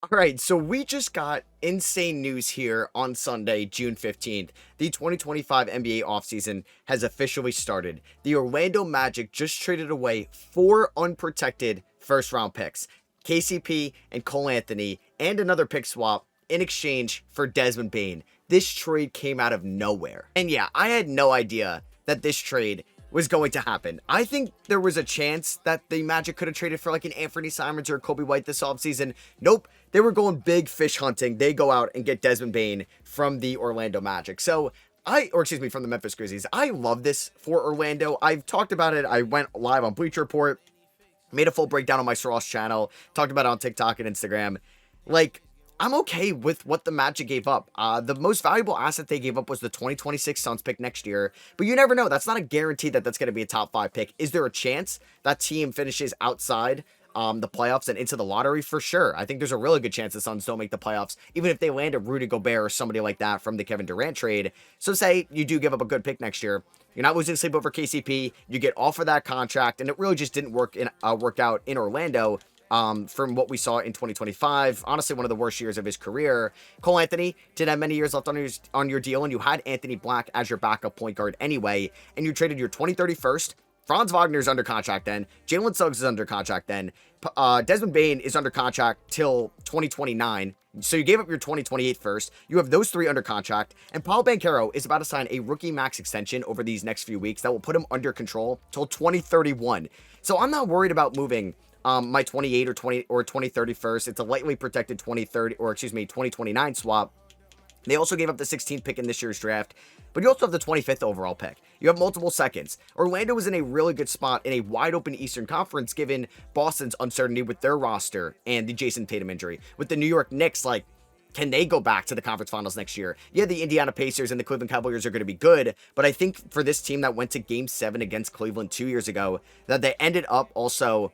All right, so we just got insane news here on Sunday, June 15th. The 2025 NBA offseason has officially started. The Orlando Magic just traded away four unprotected first round picks, KCP and Cole Anthony, and another pick swap in exchange for Desmond Bane. This trade came out of nowhere. And yeah, I had no idea that this trade was going to happen. I think there was a chance that the Magic could have traded for like an Anthony Simons or a Kobe White this offseason. Nope. They were going big fish hunting. They go out and get Desmond Bane from the Orlando Magic. So from the Memphis Grizzlies. I love this for Orlando. I've talked about it. I went live on Bleacher Report, made a full breakdown on my Ross channel, talked about it on TikTok and Instagram. Like, I'm okay with what the Magic gave up. The most valuable asset they gave up was the 2026 Suns pick next year, but you never know. That's not a guarantee that that's going to be a top 5 pick. Is there a chance that team finishes outside the playoffs and into the lottery? For sure. I think there's a really good chance the Suns don't make the playoffs, even if they land a Rudy Gobert or somebody like that from the Kevin Durant trade. So say you do give up a good pick next year. You're not losing sleep over KCP. You get off of that contract, and it really just didn't work out in Orlando. From what we saw in 2025, honestly, one of the worst years of his career. Cole Anthony didn't have many years left on your deal, and you had Anthony Black as your backup point guard anyway, and you traded your 2030 first. Franz Wagner's under contract then. Jalen Suggs is under contract then. Desmond Bane is under contract till 2029. So you gave up your 2028 first. You have those three under contract. And Paolo Banchero is about to sign a rookie max extension over these next few weeks that will put him under control till 2031. So I'm not worried about moving my 28 or 20 or 2030 first. It's a lightly protected 2029 swap. They also gave up the 16th pick in this year's draft, but you also have the 25th overall pick. You have multiple seconds. Orlando was in a really good spot in a wide open Eastern Conference given Boston's uncertainty with their roster and the Jason Tatum injury. With the New York Knicks, like, can they go back to the conference finals next year? Yeah, the Indiana Pacers and the Cleveland Cavaliers are going to be good, but I think for this team that went to Game 7 against Cleveland 2 years ago, that they ended up also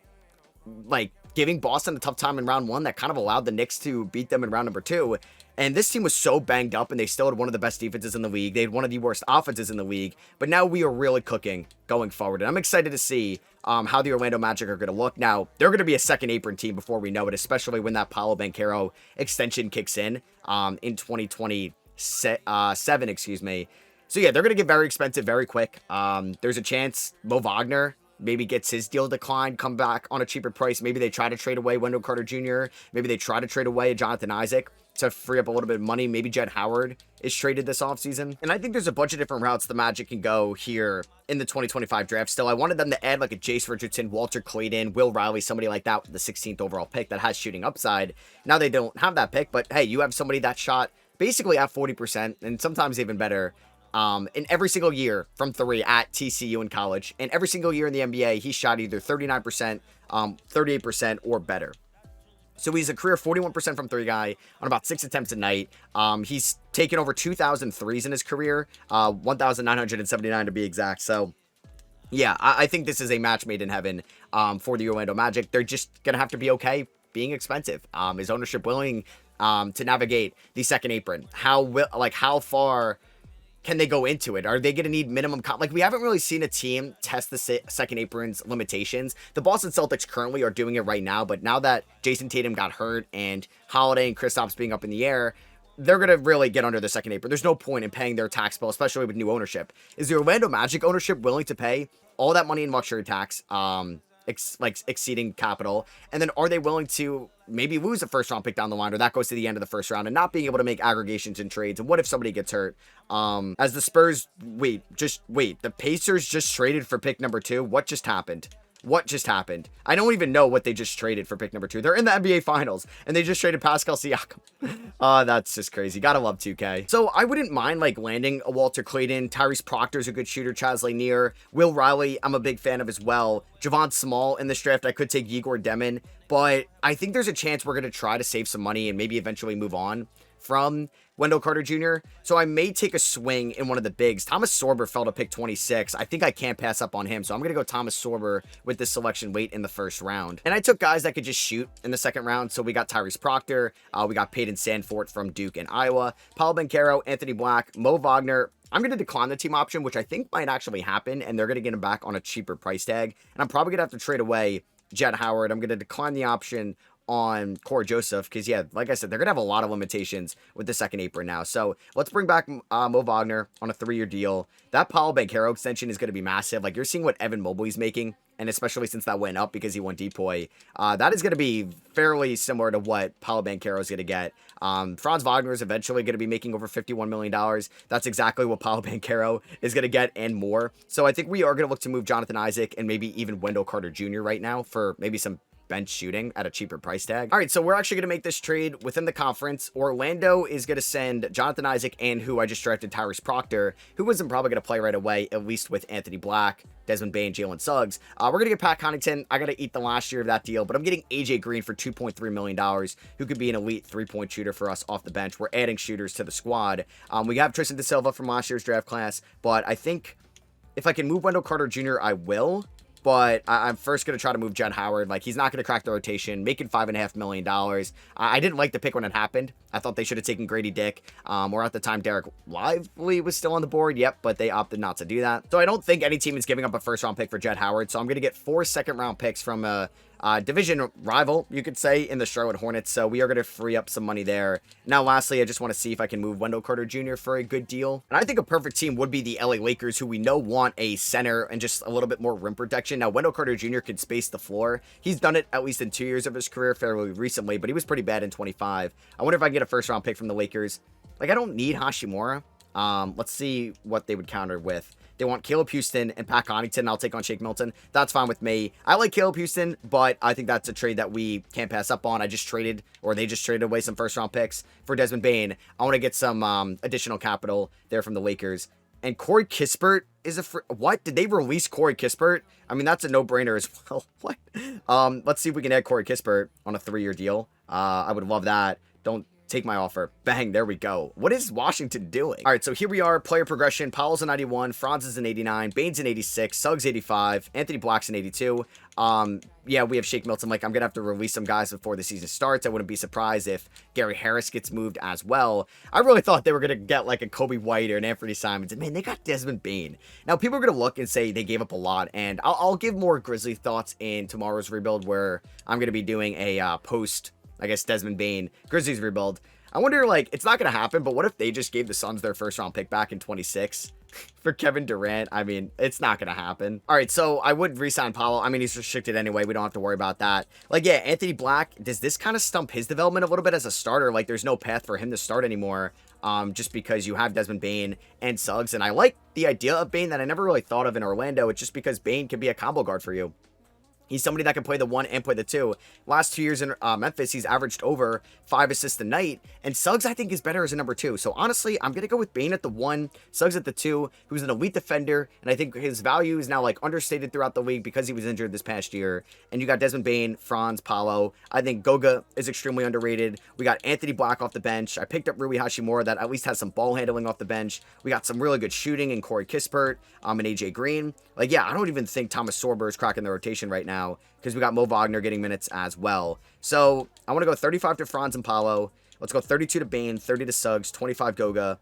like giving Boston a tough time in round 1 that kind of allowed the Knicks to beat them in round number 2. And this team was so banged up, and they still had one of the best defenses in the league. They had one of the worst offenses in the league. But now we are really cooking going forward. And I'm excited to see how the Orlando Magic are going to look. Now, they're going to be a second apron team before we know it, especially when that Paolo Banchero extension kicks in 2027, excuse me. So, yeah, they're going to get very expensive very quick. There's a chance Mo Wagner maybe gets his deal declined, come back on a cheaper price. Maybe they try to trade away Wendell Carter Jr. Maybe they try to trade away Jonathan Isaac to free up a little bit of money. Maybe Jed Howard is traded this offseason. And I think there's a bunch of different routes the Magic can go here in the 2025 draft. Still, I wanted them to add like a Jace Richardson, Walter Clayton, Will Riley, somebody like that with the 16th overall pick that has shooting upside. Now they don't have that pick, but hey, you have somebody that shot basically at 40% and sometimes even better in every single year from 3 at TCU in college. And every single year in the NBA, he shot either 39%, 38%, or better. So he's a career 41% from 3 guy on about 6 attempts a night. He's taken over 2,000 threes in his career, 1,979 to be exact. So, yeah, I think this is a match made in heaven for the Orlando Magic. They're just going to have to be okay being expensive. Is ownership willing to navigate the second apron? How far can they go into it? Are they going to need minimum like, we haven't really seen a team test the second apron's limitations. The Boston Celtics currently are doing it right now, but now that Jason Tatum got hurt and Holiday and Kristaps being up in the air, they're going to really get under the second apron. There's no point in paying their tax bill, especially with new ownership. Is the Orlando Magic ownership willing to pay all that money in luxury tax, exceeding capital? And then are they willing to maybe lose a first round pick down the line, or that goes to the end of the first round, and not being able to make aggregations and trades? And what if somebody gets hurt? As the Spurs, the Pacers just traded for pick number 2. What just happened? What just happened? I don't even know what they just traded for pick number 2. They're in the NBA Finals, and they just traded Pascal Siakam. That's just crazy. Gotta love 2K. So I wouldn't mind like landing a Walter Clayton. Tyrese Proctor's a good shooter. Chaz Lanier. Will Riley, I'm a big fan of as well. Javon Small in this draft. I could take Igor Demin, but I think there's a chance we're going to try to save some money and maybe eventually move on from Wendell Carter Jr. So I may take a swing in one of the bigs. Thomas Sorber fell to pick 26. I think I can't pass up on him, so I'm going to go Thomas Sorber with this selection late in the first round. And I took guys that could just shoot in the second round, so we got Tyrese Proctor, we got Peyton Sandfort from Duke and Iowa, Paolo Banchero, Anthony Black, Mo Wagner. I'm going to decline the team option, which I think might actually happen, and they're going to get him back on a cheaper price tag. And I'm probably going to have to trade away Jed Howard. I'm going to decline the option on Corey Joseph because, yeah, like I said, they're going to have a lot of limitations with the second apron now. So let's bring back Mo Wagner on a 3-year deal. That Paolo Banchero extension is going to be massive. Like, you're seeing what Evan Mobley's making, and especially since that went up because he won Depoy, that is going to be fairly similar to what Paolo Banchero is going to get. Franz Wagner is eventually going to be making over $51 million. That's exactly what Paolo Banchero is going to get and more. So I think we are going to look to move Jonathan Isaac and maybe even Wendell Carter Jr. right now for maybe some bench shooting at a cheaper price tag. All right, so we're actually going to make this trade within the conference. Orlando is going to send Jonathan Isaac and who I just drafted, Tyrese Proctor, who wasn't probably going to play right away, at least with Anthony Black, Desmond Bane, Jalen Suggs. We're going to get Pat Connaughton. I got to eat the last year of that deal, but I'm getting AJ Green for $2.3 million, who could be an elite three-point shooter for us off the bench. We're adding shooters to the squad. We have Tristan DeSilva from last year's draft class, but I think if I can move Wendell Carter Jr., I will. But I'm first going to try to move Jett Howard. Like, he's not going to crack the rotation, making $5.5 million. I didn't like the pick when it happened. I thought they should have taken Grady Dick. Or at the time, Derek Lively was still on the board. Yep, but they opted not to do that. So I don't think any team is giving up a first-round pick for Jett Howard. So I'm going to get 4 second-round picks from a division rival, you could say, in the Charlotte Hornets. So we are going to free up some money there. Now, lastly, I just want to see if I can move Wendell Carter Jr. for a good deal. And I think a perfect team would be the LA Lakers, who we know want a center and just a little bit more rim protection. Now, Wendell Carter Jr. could space the floor. He's done it at least in 2 years of his career fairly recently, but he was pretty bad in 25. I wonder if I can get a first-round pick from the Lakers. Like, I don't need Hashimura. Let's see what they would counter with. They want Caleb Houston and Pat Connaughton. I'll take on Shake Milton. That's fine with me. I like Caleb Houston, but I think that's a trade that we can't pass up on. They just traded away some first-round picks for Desmond Bane. I want to get some additional capital there from the Lakers. And Corey Kispert is what? Did they release Corey Kispert? I mean, that's a no-brainer as well. What? Let's see if we can add Corey Kispert on a 3-year deal. I would love that. Don't take my offer. Bang, there we go. What is Washington doing? All right, so here we are. Player progression. Powell's an 91. Franz is an 89. Bane's an 86. Suggs 85. Anthony Black's an 82. Yeah, we have Shake Milton. Like, I'm going to have to release some guys before the season starts. I wouldn't be surprised if Gary Harris gets moved as well. I really thought they were going to get like a Kobe White or an Anthony Simons. And man, they got Desmond Bane. Now, people are going to look and say they gave up a lot. And I'll give more Grizzly thoughts in tomorrow's rebuild, where I'm going to be doing a post, I guess, Desmond Bane Grizzlies rebuild. I wonder, like, it's not going to happen, but what if they just gave the Suns their first-round pick back in 26 for Kevin Durant? I mean, it's not going to happen. All right, so I would re-sign Powell. I mean, he's restricted anyway. We don't have to worry about that. Like, yeah, Anthony Black, does this kind of stump his development a little bit as a starter? Like, there's no path for him to start anymore, just because you have Desmond Bane and Suggs. And I like the idea of Bane that I never really thought of in Orlando. It's just because Bane can be a combo guard for you. He's somebody that can play the 1 and play the 2. Last 2 years in Memphis, he's averaged over 5 assists a night. And Suggs, I think, is better as a number 2. So honestly, I'm going to go with Bane at the 1, Suggs at the 2, who's an elite defender. And I think his value is now like understated throughout the league because he was injured this past year. And you got Desmond Bane, Franz, Paolo. I think Goga is extremely underrated. We got Anthony Black off the bench. I picked up Rui Hachimura that at least has some ball handling off the bench. We got some really good shooting in Corey Kispert and AJ Green. Like, yeah, I don't even think Thomas Sorber is cracking the rotation right now because we got Mo Wagner getting minutes as well. So I want to go 35 to Franz and Paolo. Let's go 32 to Bane, 30 to Suggs, 25 Goga.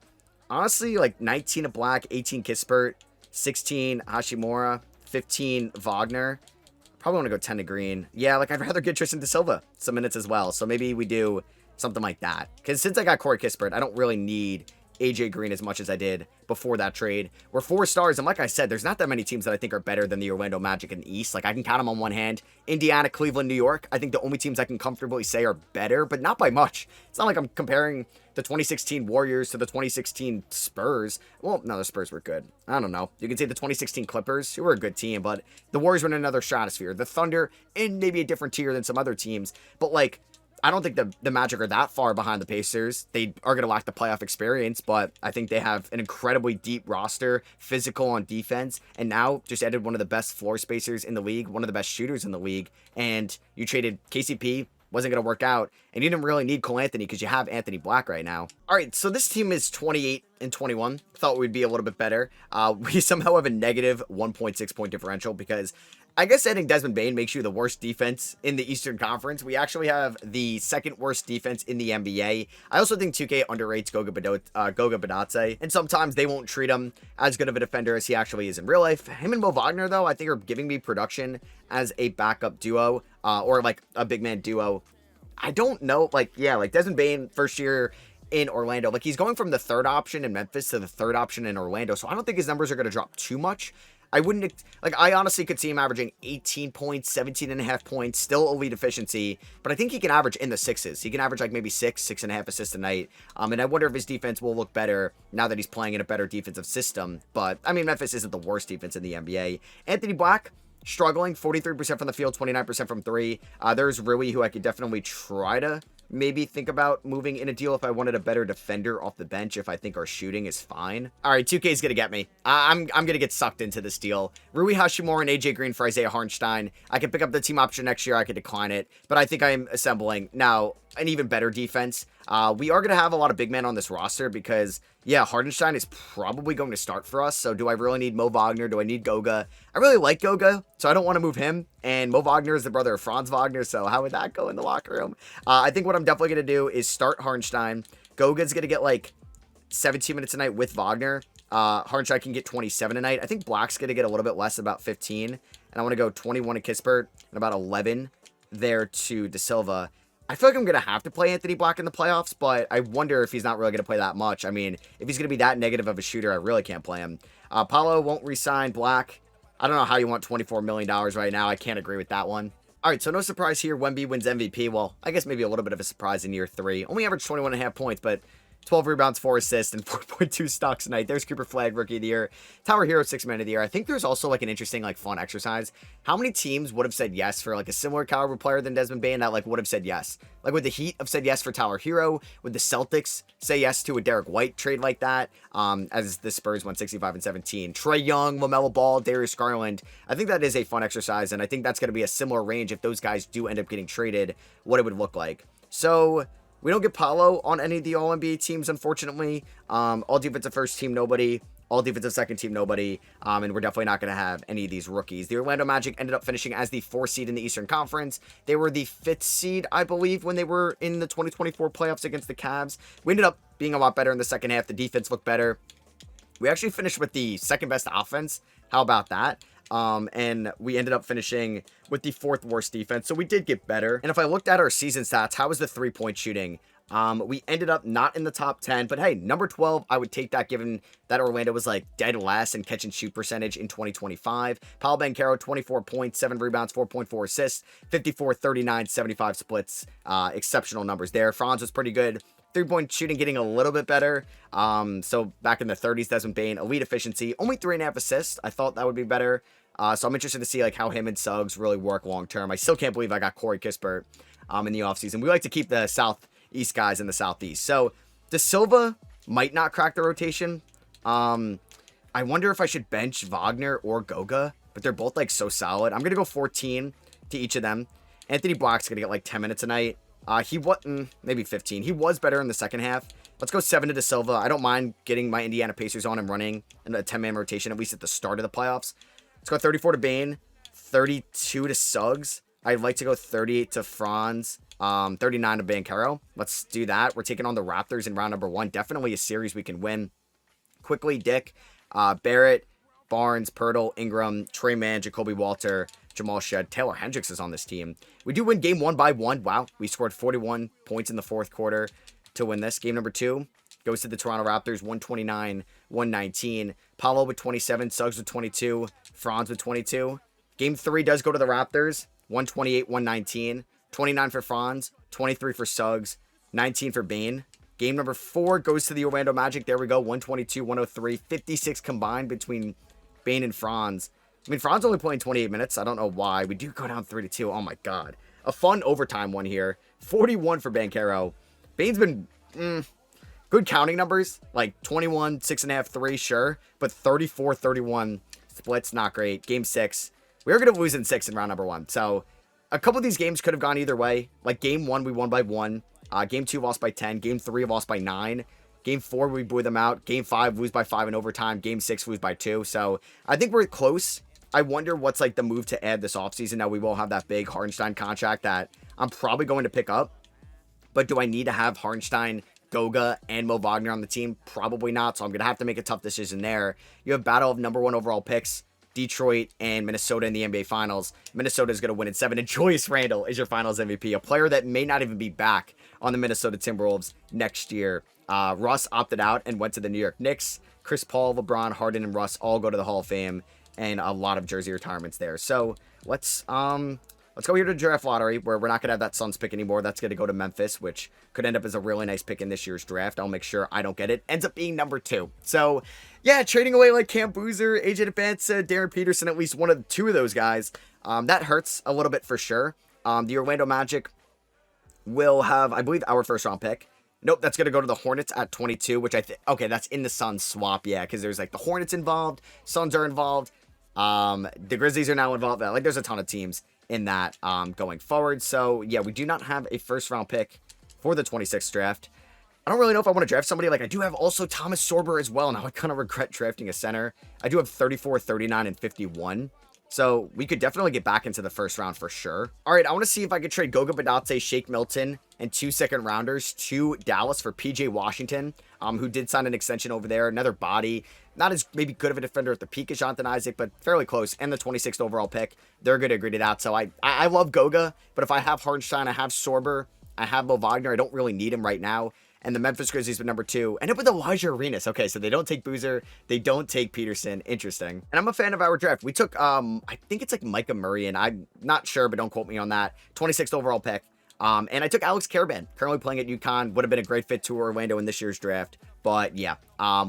Honestly, like 19 to Black, 18 Kispert, 16 Hashimura, 15 Wagner. Probably want to go 10 to Green. Yeah, like I'd rather get Tristan DeSilva some minutes as well. So maybe we do something like that. Because since I got Corey Kispert, I don't really need AJ Green as much as I did before that trade. We're 4 stars, and like I said, there's not that many teams that I think are better than the Orlando Magic in the East. Like, I can count them on one hand. Indiana, Cleveland, New York. I think the only teams I can comfortably say are better, but not by much. It's not like I'm comparing the 2016 Warriors to the 2016 Spurs. Well, no, the Spurs were good. I don't know. You can say the 2016 Clippers, who were a good team, but the Warriors were in another stratosphere. The Thunder, in maybe a different tier than some other teams, but like, I don't think the Magic are that far behind the Pacers. They are going to lack the playoff experience, but I think they have an incredibly deep roster, physical on defense, and now just added one of the best floor spacers in the league, one of the best shooters in the league, and you traded KCP, wasn't going to work out, and you didn't really need Cole Anthony because you have Anthony Black right now. All right, so this team is 28 and 21. Thought we'd be a little bit better. We somehow have a negative 1.6 point differential because I guess adding Desmond Bane makes you the worst defense in the Eastern Conference. We actually have the second worst defense in the NBA. I also think 2K underrates Goga Bitadze, and sometimes they won't treat him as good of a defender as he actually is in real life. Him and Mo Wagner, though, I think are giving me production as a backup duo, or like a big man duo I don't know. Like, yeah, like Desmond Bane, first year in Orlando. Like, he's going from the third option in Memphis to the third option in Orlando. So I don't think his numbers are going to drop too much. I wouldn't, like, I honestly could see him averaging 18 points, 17 and a half points, still elite efficiency, but I think he can average in the sixes. He can average like maybe 6.5 assists a night. And I wonder if his defense will look better now that he's playing in a better defensive system. But I mean, Memphis isn't the worst defense in the NBA. Anthony Black, struggling, 43% from the field, 29% from three. There's Rui, who I could definitely try to maybe think about moving in a deal if I wanted a better defender off the bench, if I think our shooting is fine. All right, 2K is going to get me. I'm going to get sucked into this deal. Rui Hachimura and AJ Green for Isaiah Hartenstein. I can pick up the team option next year. I could decline it, but I think I'm assembling now an even better defense. We are going to have a lot of big men on this roster because, yeah, Hartenstein is probably going to start for us. So do I really need Mo Wagner? Do I need Goga? I really like Goga, so I don't want to move him. And Mo Wagner is the brother of Franz Wagner, so how would that go in the locker room? I think what I'm definitely going to do is start Hartenstein. Goga's going to get like 17 minutes a night with Wagner. Hartenstein can get 27 a night. I think Black's going to get a little bit less, about 15. And I want to go 21 to Kispert and about 11 there to De Silva. I feel like I'm going to have to play Anthony Black in the playoffs, but I wonder if he's not really going to play that much. I mean, if he's going to be that negative of a shooter, I really can't play him. Paulo won't re-sign Black. I don't know how you want $24 million right now. I can't agree with that one. All right, so no surprise here. Wemby wins MVP. Well, I guess maybe a little bit of a surprise in year 3. Only averaged 21.5 points, but 12 rebounds, 4 assists, and 4.2 stocks a night. There's Cooper Flag, Rookie of the Year. Tower Hero, 6 Man of the Year. I think there's also like an interesting, like fun exercise. How many teams would have said yes for like a similar caliber player than Desmond Bane that like would have said yes? Like would the Heat have said yes for Tower Hero? Would the Celtics say yes to a Derek White trade like that? As the Spurs went 65 and 17. Trae Young, LaMelo Ball, Darius Garland. I think that is a fun exercise, and I think that's going to be a similar range if those guys do end up getting traded, what it would look like. So we don't get Paulo on any of the All-NBA teams, unfortunately. All defensive first team, nobody. All defensive second team, nobody. And we're definitely not going to have any of these rookies. The Orlando Magic ended up finishing as the 4th seed in the Eastern Conference. They were the 5th seed, I believe, when they were in the 2024 playoffs against the Cavs. We ended up being a lot better in the second half. The defense looked better. We actually finished with the 2nd best offense. How about that? And we ended up finishing with the 4th worst defense. So we did get better. And if I looked at our season stats, how was the 3-point shooting? We ended up not in the top 10, but hey, number 12, I would take that given that Orlando was like dead last in catch and shoot percentage in 2025. Paolo Banchero, 24 points, 7 rebounds, 4.4 assists, 54, 39, 75 splits. Exceptional numbers there. Franz was pretty good. 3-point shooting getting a little bit better. So back in the 30s, Desmond Bane, elite efficiency, only 3.5 assists. I thought that would be better. So I'm interested to see like how him and Suggs really work long term. I still can't believe I got Corey Kispert in the offseason. We like to keep the Southeast guys in the Southeast. So De Silva might not crack the rotation. I wonder if I should bench Wagner or Goga, but they're both like so solid. I'm gonna go 14 to each of them. Anthony Black's gonna get like 10 minutes a night. He wasn't, maybe 15. He was better in the second half. Let's go 7 to De Silva. I don't mind getting my Indiana Pacers on and running in a 10-man rotation, at least at the start of the playoffs. Let's go 34 to Bane, 32 to Suggs. I'd like to go 38 to Franz, 39 to Banchero. Let's do that. We're taking on the Raptors in round number 1. Definitely a series we can win. Quickly, Dick, Barrett, Barnes, Pirtle, Ingram, Trey Mann, Jacoby Walter, Jamal Shed, Taylor Hendricks is on this team. We do win game 1 by 1. Wow, we scored 41 points in the 4th quarter to win this. Game number 2 goes to the Toronto Raptors, 129-119. Paulo with 27, Suggs with 22, Franz with 22. Game 3 does go to the Raptors, 128-119. 29 for Franz, 23 for Suggs, 19 for Bane. Game number 4 goes to the Orlando Magic. There we go, 122-103. 56 combined between Bane and Franz. I mean, Franz only playing 28 minutes. I don't know why. We do go down 3-2. Oh, my God. A fun overtime one here. 41 for Banchero. Bane's been good counting numbers. Like 21, 6.5, 3, sure. But 34, 31 splits, not great. Game 6. We are going to lose in 6 in round number 1. So a couple of these games could have gone either way. Like game 1, we won by 1. Game 2, lost by 10. Game 3, lost by 9. Game 4, we blew them out. Game 5, lose by 5 in overtime. Game 6, lose by 2. So I think we're close. I wonder what's like the move to add this offseason. Now we will have that big Hartenstein contract that I'm probably going to pick up. But do I need to have Hartenstein, Goga, and Mo Wagner on the team? Probably not. So I'm going to have to make a tough decision there. You have battle of number 1 overall picks. Detroit and Minnesota in the NBA Finals. Minnesota is going to win in 7, and Julius Randle is your Finals MVP, a player that may not even be back on the Minnesota Timberwolves next year. Russ opted out and went to the New York Knicks. Chris Paul, LeBron, Harden, and Russ all go to the Hall of Fame, and a lot of jersey retirements there. So let's go here to draft lottery, where we're not going to have that Suns pick anymore. That's going to go to Memphis, which could end up as a really nice pick in this year's draft. I'll make sure I don't get it. Ends up being number 2. So, yeah, trading away like Cam Boozer, AJ Debanza, Darren Peterson, at least two of those guys, that hurts a little bit for sure. The Orlando Magic will have, I believe, our first round pick. Nope, that's going to go to the Hornets at 22, which I think, okay, that's in the Suns swap, yeah, because there's like the Hornets involved, Suns are involved, the Grizzlies are now involved. Like, there's a ton of teams in that going forward. So, yeah, we do not have a first round pick for the 26th draft. I don't really know if I want to draft somebody. Like, I do have also Thomas Sorber as well. Now, I kind of regret drafting a center. I do have 34, 39, and 51. So, we could definitely get back into the first round for sure. All right, I want to see if I could trade Goga Badate, Shake Milton, and 2 second rounders to Dallas for PJ Washington, who did sign an extension over there. Another body. Not as maybe good of a defender at the peak as Jonathan Isaac, but fairly close. And the 26th overall pick. They're going to agree to that. So, I love Goga, but if I have Hartenstein, I have Sorber, I have Mo Wagner, I don't really need him right now. And the Memphis Grizzlies with number 2. End up with Elijah Arenas. Okay, so they don't take Boozer. They don't take Peterson. Interesting. And I'm a fan of our draft. We took, I think it's like Micah Murray, and I'm not sure, but don't quote me on that. 26th overall pick. And I took Alex Caravan, currently playing at UConn. Would have been a great fit to Orlando in this year's draft. But yeah,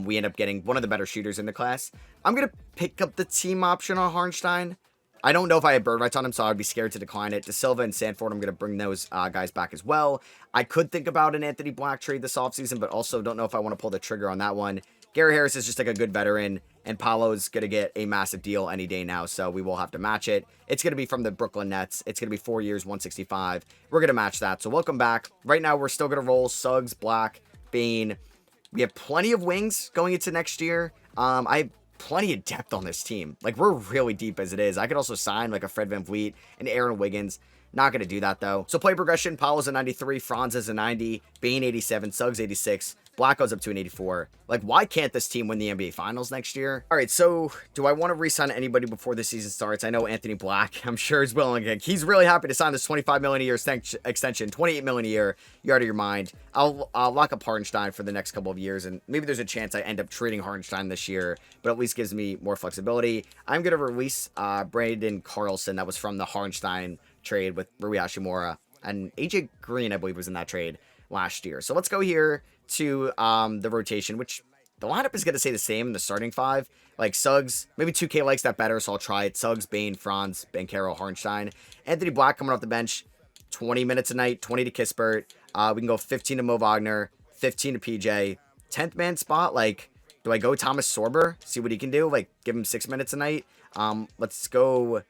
we end up getting one of the better shooters in the class. I'm going to pick up the team option on Hartenstein. I don't know if I had bird rights on him, so I'd be scared to decline it. De Silva and Sanford, I'm going to bring those guys back as well. I could think about an Anthony Black trade this offseason, but also don't know if I want to pull the trigger on that one. Gary Harris is just like a good veteran, and Paolo's going to get a massive deal any day now, so we will have to match it. It's going to be from the Brooklyn Nets. It's going to be 4 years, 165. We're going to match that, so welcome back. Right now, we're still going to roll Suggs, Black, Bane. We have plenty of wings going into next year. I have plenty of depth on this team. Like, we're really deep as it is. I could also sign like a Fred VanVleet and Aaron Wiggins. Not going to do that, though. So play progression, Paolo's a 93, Franz is a 90, Bane 87, Suggs 86, Black goes up to an 84. Like, why can't this team win the NBA Finals next year? All right, so do I want to re-sign anybody before the season starts? I know Anthony Black, I'm sure is willing. He's really happy to sign this $25 million a year extension, $28 million a year. You're out of your mind. I'll lock up Hartenstein for the next couple of years, and maybe there's a chance I end up trading Hartenstein this year, but at least gives me more flexibility. I'm going to release Brandon Carlson. That was from the Hartenstein trade with Rui Hachimura, and AJ Green, I believe, was in that trade last year. So let's go here to the rotation, which the lineup is going to stay the same in the starting 5. Like Suggs, maybe 2K likes that better, so I'll try it. Suggs, Bane, Franz, Banchero, Hartenstein. Anthony Black coming off the bench, 20 minutes a night, 20 to Kispert. We can go 15 to Mo Wagner, 15 to PJ. 10th man spot, like, do I go Thomas Sorber, see what he can do? Like, give him 6 minutes a night. Let's go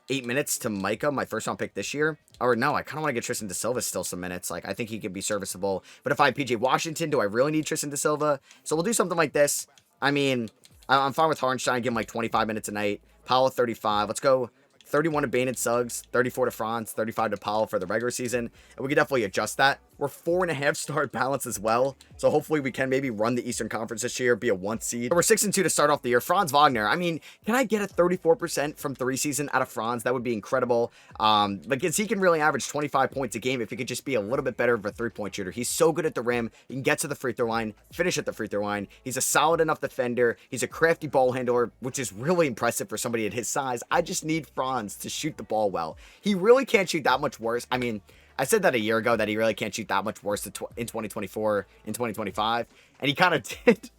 8 minutes to Micah, my first round pick this year. Or no, I kind of want to get Tristan De Silva still some minutes. Like, I think he could be serviceable. But if I have PJ Washington, do I really need Tristan De Silva? So we'll do something like this. I mean, I'm fine with Hartenstein, give him like 25 minutes a night. Paolo 35. Let's go 31 to Bane and Suggs, 34 to Franz, 35 to Paolo for the regular season. And we can definitely adjust that. We're 4.5 star balance as well. So hopefully we can maybe run the Eastern Conference this year, be a 1 seed. We're 6-2 to start off the year. Franz Wagner, I mean, can I get a 34% from 3 season out of Franz? That would be incredible. Because he can really average 25 points a game if he could just be a little bit better of a 3-point shooter. He's so good at the rim. He can get to the free throw line, finish at the free throw line. He's a solid enough defender. He's a crafty ball handler, which is really impressive for somebody at his size. I just need Franz to shoot the ball well. He really can't shoot that much worse. I mean, I said that a year ago that he really can't shoot that much worse in 2024, in 2025, and he kind of did.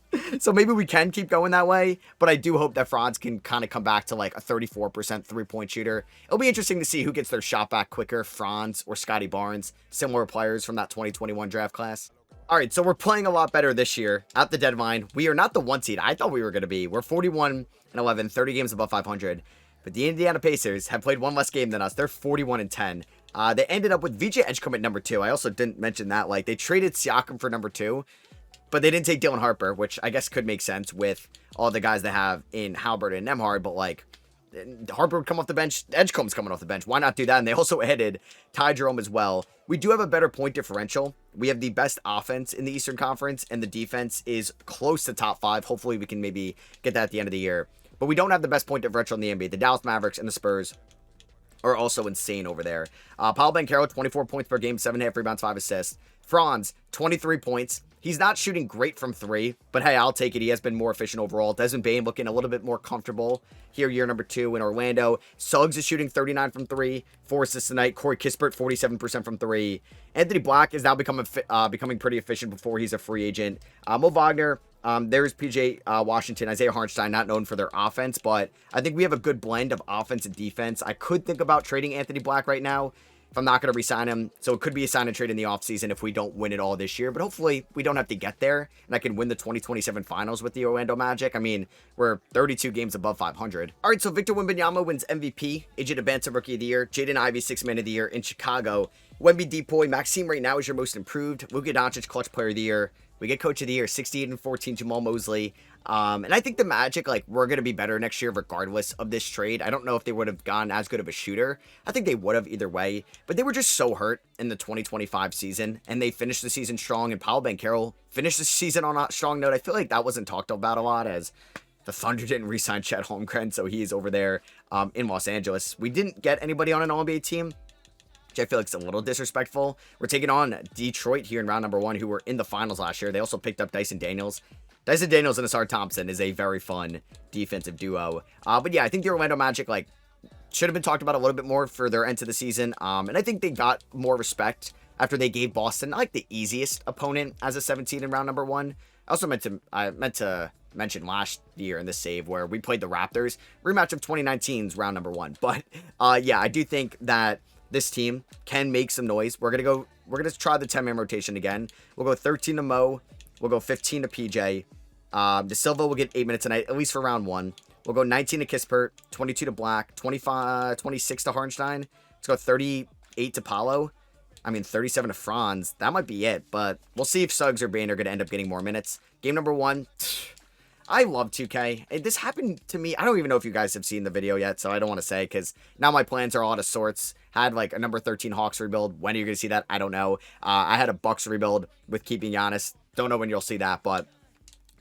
So maybe we can keep going that way, but I do hope that Franz can kind of come back to like a 34% 3-point shooter. It'll be interesting to see who gets their shot back quicker, Franz or Scotty Barnes, similar players from that 2021 draft class. All right, so we're playing a lot better this year at the deadline. We are not the 1 seed I thought we were going to be. We're 41-11, 30 games above 500. But the Indiana Pacers have played 1 less game than us. They're 41-10. They ended up with VJ Edgecombe at number 2. I also didn't mention that. Like, they traded Siakam for number 2, but they didn't take Dylan Harper, which I guess could make sense with all the guys they have in Halbert and Nembhard. But, like, Harper would come off the bench. Edgecombe's coming off the bench. Why not do that? And they also added Ty Jerome as well. We do have a better point differential. We have the best offense in the Eastern Conference, and the defense is close to top 5. Hopefully, we can maybe get that at the end of the year. but we don't have the best point differential in the NBA. The Dallas Mavericks and the Spurs are also insane over there. Paolo Banchero, 24 points per game, 7.5 rebounds, 5 assists. Franz, 23 points. He's not shooting great from 3, but hey, I'll take it. He has been more efficient overall. Desmond Bane looking a little bit more comfortable here, year number 2 in Orlando. Suggs is shooting 39 from 3, 4 assists tonight. Corey Kispert, 47% from 3. Anthony Black is now becoming pretty efficient before he's a free agent. Mo Wagner, there's PJ Washington, Isaiah Hartenstein, not known for their offense, but I think we have a good blend of offense and defense. I could think about trading Anthony Black right now if I'm not going to re-sign him. So it could be a sign and trade in the offseason if we don't win it all this year. But hopefully we don't have to get there and I can win the 2027 finals with the Orlando Magic. I mean, we're 32 games above 500. All right, so Victor Wembanyama wins MVP, AJ Debinson Rookie of the Year, Jaden Ivey 6th Man of the Year in Chicago. Wemby Depoy, Maxime right now is your most improved. Luka Doncic Clutch Player of the Year. We get Coach of the Year, 68 and 14, Jamal Mosley. And I think the Magic, like, we're going to be better next year regardless of this trade. I don't know if they would have gone as good of a shooter. I think they would have either way. But they were just so hurt in the 2025 season. And they finished the season strong. And Paolo Banchero finished the season on a strong note. I feel like that wasn't talked about a lot as the Thunder didn't re-sign Chet Holmgren. So he's over there in Los Angeles. We didn't get anybody on an All-NBA team, which I feel like is a little disrespectful. We're taking on Detroit here in round number 1, who were in the finals last year. They also picked up Dyson Daniels. Dyson Daniels and Asar Thompson is a very fun defensive duo. But yeah, I think the Orlando Magic, like, should have been talked about a little bit more for their end of the season. And I think they got more respect after they gave Boston, like, the easiest opponent as a 17 in round number 1. I also meant to mention last year in the save where we played the Raptors. Rematch of 2019's round number 1. But yeah, I do think that this team can make some noise. We're gonna try the 10-man rotation again. We'll go 13 to Mo. We'll go 15 to PJ. De Silva will get 8 minutes tonight, at least for round 1. We'll go 19 to Kispert, 22 to Black, 26 to Hartenstein. Let's go 38 to Paolo. I mean, 37 to Franz. That might be it, but we'll see if Suggs or Bane are going to end up getting more minutes. Game number 1. I love 2K. This happened to me. I don't even know if you guys have seen the video yet, so I don't want to say because now my plans are all out of sorts. Had like a number 13 Hawks rebuild. When are you going to see that? I don't know. I had a Bucks rebuild with keeping Giannis. Don't know when you'll see that, but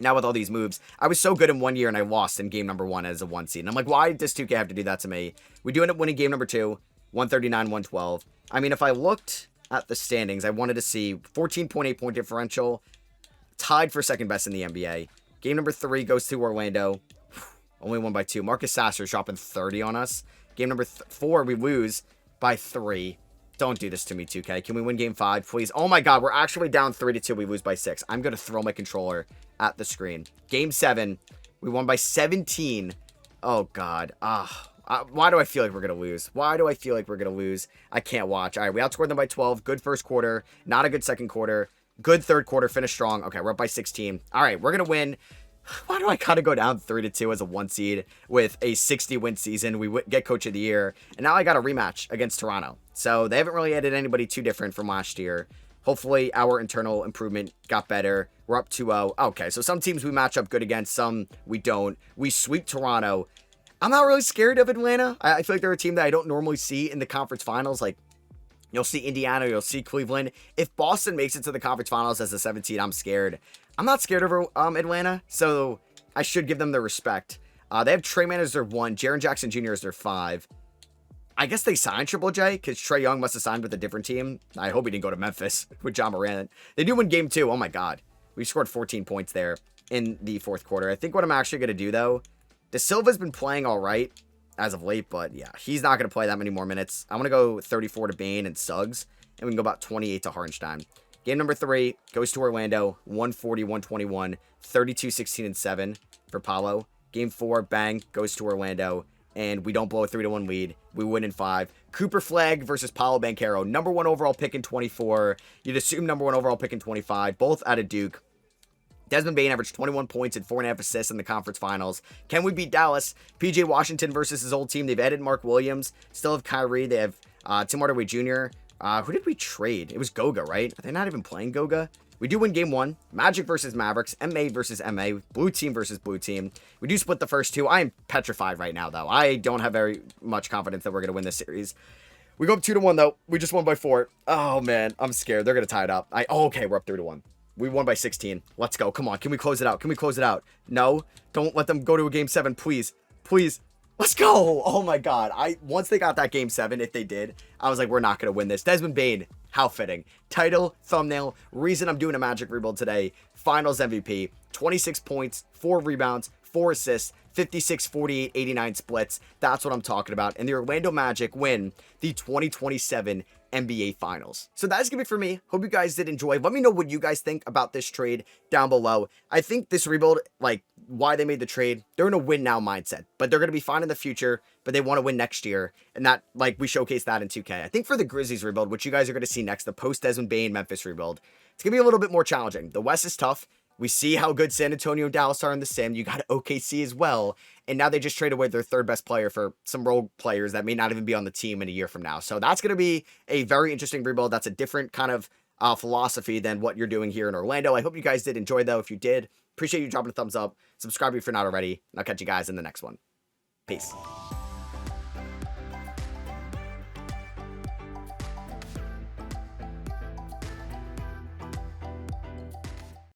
now with all these moves, I was so good in 1 year and I lost in game number 1 as a 1 seed. And I'm like, why does 2K have to do that to me? We do end up winning game number 2, 139-112. I mean, if I looked at the standings, I wanted to see 14.8 point differential, tied for second best in the NBA. Game number 3 goes to Orlando. Only won by 2. Marcus Sasser dropping 30 on us. Game number 4, we lose by 3. Don't do this to me, 2K. Can we win game 5, please? Oh my god, we're actually down 3-2. We lose by 6. I'm going to throw my controller at the screen. Game 7, we won by 17. Oh god. Why do I feel like we're going to lose? Why do I feel like we're going to lose? I can't watch. All right, we outscored them by 12. Good first quarter. Not a good second quarter. Good third quarter. Finish strong. Okay, we're up by 16. All right, we're going to win. Why do I kind of go down 3-2 as a 1 seed with a 60-win season? We get Coach of the Year, and now I got a rematch against Toronto. So they haven't really added anybody too different from last year. Hopefully, our internal improvement got better. We're up 2-0. Okay, so some teams we match up good against, some we don't. We sweep Toronto. I'm not really scared of Atlanta. I feel like they're a team that I don't normally see in the conference finals. Like, you'll see Indiana, you'll see Cleveland. If Boston makes it to the conference finals as a 17, I'm scared. I'm not scared of Atlanta, so I should give them the respect. They have Trey Mann as their 1, Jaren Jackson Jr. as their 5. I guess they signed Triple J because Trae Young must have signed with a different team. I hope he didn't go to Memphis with John Morant. They do win game 2. Oh my god. We scored 14 points there in the fourth quarter. I think what I'm actually going to do, though, De Silva's been playing all right as of late, but yeah, he's not going to play that many more minutes. I'm going to go 34 to Bane and Suggs, and we can go about 28 to Hartenstein. Game number 3 goes to Orlando, 140-121, 32-16-7 for Paolo. Game 4, bang, goes to Orlando, and we don't blow a 3-1 lead. We win in 5. Cooper Flag versus Paolo Banchero, number 1 overall pick in 24. You'd assume number 1 overall pick in 25, both out of Duke. Desmond Bane averaged 21 points and 4.5 assists in the conference finals. Can we beat Dallas? PJ Washington versus his old team. They've added Mark Williams. Still have Kyrie. They have Tim Hardaway Jr. Who did we trade? It was Goga, right? Are they not even playing Goga? We do win game 1. Magic versus Mavericks. MA versus MA. Blue team versus blue team. We do split the first 2. I am petrified right now, though. I don't have very much confidence that we're going to win this series. We go up 2-1, though. We just won by 4. Oh, man. I'm scared. They're going to tie it up. Okay, we're up 3-1. We won by 16. Let's go. Come on. Can we close it out? Can we close it out? No. Don't let them go to a game 7, please. Please. Let's go. Oh my God. Once they got that game 7, if they did, I was like, we're not going to win this. Desmond Bane. How fitting. Title, thumbnail, reason I'm doing a Magic rebuild today. Finals MVP. 26 points, 4 rebounds, 4 assists, 56, 48, 89 splits. That's what I'm talking about. And the Orlando Magic win the 2027 NBA Finals. So that's going to be for me. Hope you guys did enjoy. Let me know what you guys think about this trade down below. I think this rebuild, like why they made the trade, they're in a win now mindset, but they're going to be fine in the future, but they want to win next year. And that, like, we showcased that in 2K. I think for the Grizzlies rebuild, which you guys are going to see next, the post Desmond Bane Memphis rebuild, it's going to be a little bit more challenging. The West is tough. We see how good San Antonio and Dallas are in the sim. You got OKC as well. And now they just trade away their third best player for some role players that may not even be on the team in a year from now. So that's going to be a very interesting rebuild. That's a different kind of philosophy than what you're doing here in Orlando. I hope you guys did enjoy, though. If you did, appreciate you dropping a thumbs up. Subscribe if you're not already. And I'll catch you guys in the next one. Peace.